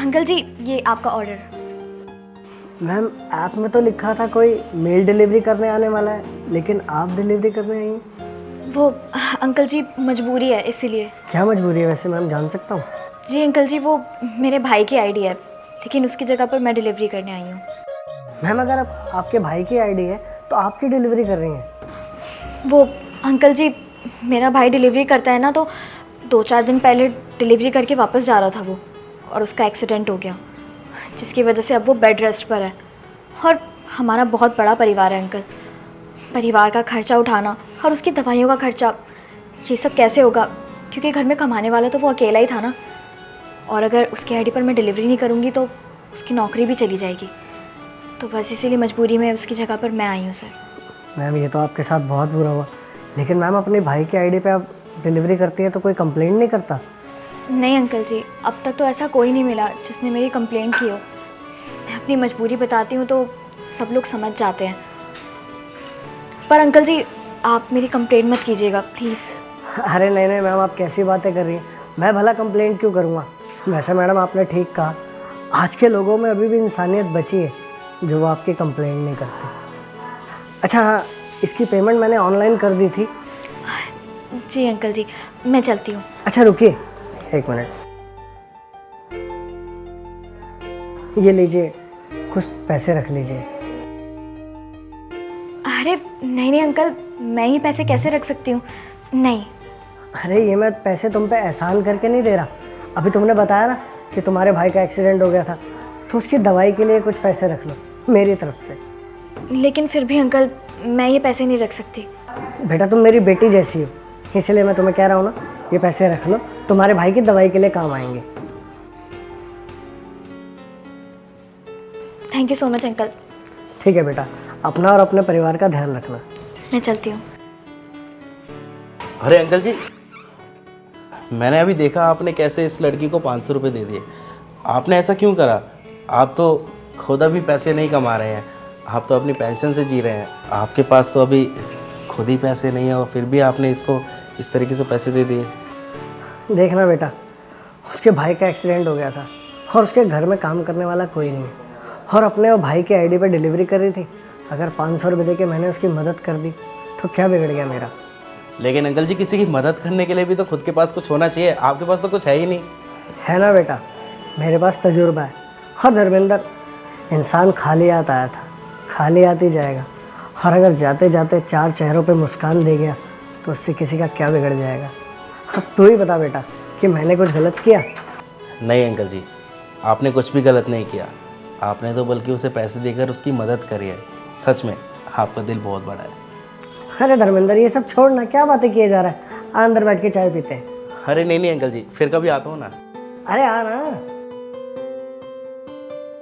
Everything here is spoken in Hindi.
अंकल जी, ये आपका ऑर्डर। मैम ऐप में तो लिखा था कोई मेल डिलीवरी करने आने वाला है, लेकिन आप डिलीवरी करने आई हैं। वो अंकल जी मजबूरी है इसीलिए। क्या मजबूरी है वैसे मैम, जान सकता हूँ? जी अंकल जी, वो मेरे भाई की आईडी है, लेकिन उसकी जगह पर मैं डिलीवरी करने आई हूँ। मैम अगर आपके भाई की आईडी है तो आपकी डिलीवरी कर रही हैं। वो अंकल जी, मेरा भाई डिलीवरी करता है ना, तो 2-4 दिन पहले डिलीवरी करके वापस जा रहा था वो, और उसका एक्सीडेंट हो गया, जिसकी वजह से अब वो बेड रेस्ट पर है। और हमारा बहुत बड़ा परिवार है अंकल, परिवार का खर्चा उठाना और उसकी दवाइयों का खर्चा, ये सब कैसे होगा? क्योंकि घर में कमाने वाला तो वो अकेला ही था ना, और अगर उसकी आईडी पर मैं डिलीवरी नहीं करूँगी तो उसकी नौकरी भी चली जाएगी। तो बस इसीलिए मजबूरी में उसकी जगह पर मैं आई हूँ सर। मैम ये तो आपके साथ बहुत बुरा हुआ, लेकिन मैम अपने भाई की आईडी पे आप डिलीवरी करती हैं तो कोई कंप्लेंट नहीं करता? नहीं अंकल जी, अब तक तो ऐसा कोई नहीं मिला जिसने मेरी कंप्लेंट की हो। मैं अपनी मजबूरी बताती हूँ तो सब लोग समझ जाते हैं। पर अंकल जी, आप मेरी कंप्लेंट मत कीजिएगा प्लीज़। अरे नहीं नहीं मैम, आप कैसी बातें कर रही हैं, मैं भला कंप्लेंट क्यों करूँगा? वैसे मैडम आपने ठीक कहा, आज के लोगों में अभी भी इंसानियत बची है जो वो आपकी कंप्लेंट नहीं करते। अच्छा हाँ, इसकी पेमेंट मैंने ऑनलाइन कर दी थी। जी अंकल जी, मैं चलती हूँ। अच्छा रुकिए 1 मिनट, ये लीजिए, कुछ पैसे रख लीजिए। अरे नहीं नहीं अंकल, मैं ये पैसे कैसे रख सकती हूँ? नहीं। अरे ये मैं पैसे तुम पे एहसान करके नहीं दे रहा, अभी तुमने बताया ना कि तुम्हारे भाई का एक्सीडेंट हो गया था, तो उसकी दवाई के लिए कुछ पैसे रख लो मेरी तरफ से। लेकिन फिर भी अंकल, मैं ये पैसे नहीं रख सकती। बेटा तुम मेरी बेटी जैसी हो, इसलिए मैं तुम्हें कह रहा हूँ ना, ये पैसे रख लो, तुम्हारे भाई की दवाई के लिए काम आएंगे। Thank you so much uncle. ठीक है बेटा, अपना और अपने परिवार का ध्यान रखना। मैं चलती हूँ। अरे अंकल जी, मैंने अभी देखा आपने कैसे इस लड़की को 500 रुपये दे दिए। आपने ऐसा क्यों करा? आप तो खुद अभी पैसे नहीं कमा रहे हैं, आप तो अपनी पेंशन से जी रहे हैं। आपके पास तो अभी खुद ही पैसे नहीं है और फिर भी आपने इसको इस तरीके से पैसे दे दिए। देखना बेटा, उसके भाई का एक्सीडेंट हो गया था और उसके घर में काम करने वाला कोई नहीं, और अपने वो भाई की आईडी पर डिलीवरी कर रही थी। अगर 500 रुपये दे के मैंने उसकी मदद कर दी तो क्या बिगड़ गया मेरा? लेकिन अंकल जी, किसी की मदद करने के लिए भी तो खुद के पास कुछ होना चाहिए, आपके पास तो कुछ है ही नहीं। है ना बेटा, मेरे पास तजुर्बा है। और धर्मेंद्र, इंसान खाली हाथ आया था, खाली हाथ ही जाएगा, और अगर जाते जाते 4 चेहरों पे मुस्कान दे गया तो उससे किसी का क्या बिगड़ जाएगा? अब तू ही बता बेटा कि मैंने कुछ गलत किया? नहीं अंकल जी, आपने कुछ भी गलत नहीं किया, आपने तो बल्कि उसे पैसे देकर उसकी मदद करी है। सच में आपका दिल बहुत बड़ा है। अरे धर्मेंद्र, ये सब छोड़ना, क्या बातें किए जा रहा है? आ अंदर बैठ के चाय पीते हैं। अरे नहीं नहीं अंकल जी, फिर कभी आता हूँ ना। अरे आ ना।